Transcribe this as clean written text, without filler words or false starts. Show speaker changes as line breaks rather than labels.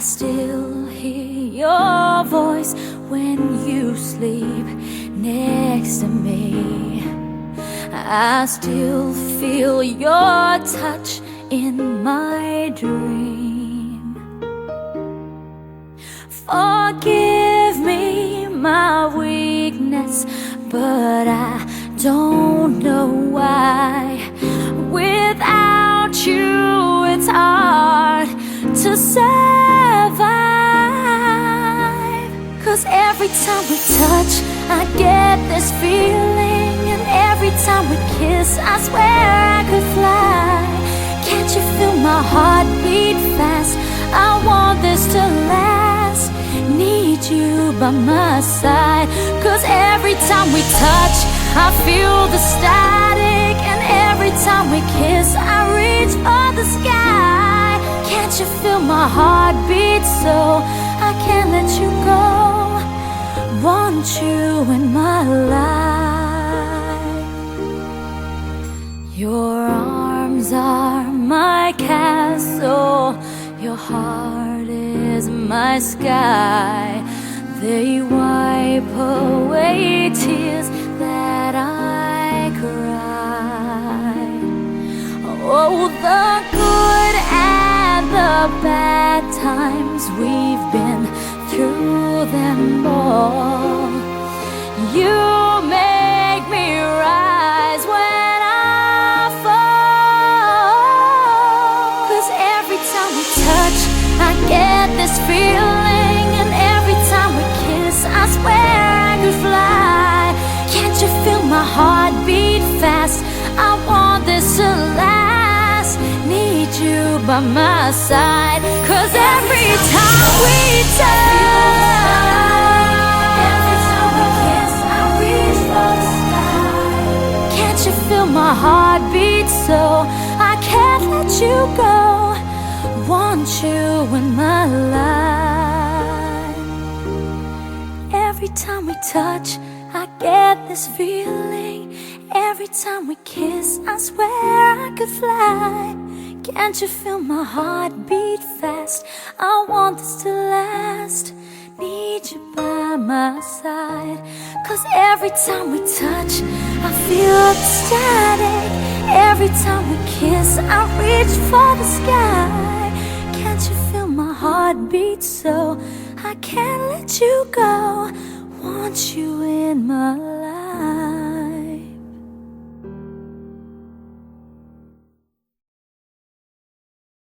still hear your voice when you sleep next to me. I still feel your touch in my dream. Forgive me my weakness, but I don't know why. Without you, it's hard to survive. 'Cause every time we touch, I get this feeling, and every time we kiss, I swear I could fly. Can't you feel my heart beat fast? I want this to last. Need you by my side. 'Cause every time we touch, I feel the static, and every time we kiss, I reach for the sky. Can't you feel my heart beat so I can't let you go? Want you in my life. Your arms are my castle, your heart is my sky. They wipe away tears that I cry. Oh, the good and the bad times, we've been through them all. You make me rise when I fall. 'Cause every time we touch, I get this feeling, and every time we kiss, I swear I could fly. Can't you feel my heart beat fast? I want this to last. Need you by my side. 'Cause every time we touch, every time we kiss, I reach for the sky. Can't you feel my heart beat so I can't let you go? Want you in my life. Every time we touch, I get this feeling. Every time we kiss, I swear I could fly. Can't you feel my heart beat fast? I want this to last. Need you by my side. 'Cause every time we touch, I feel the static. Every time we kiss, I reach for the sky. Can't you feel my heart beat so I can't let you go? Want you in my life.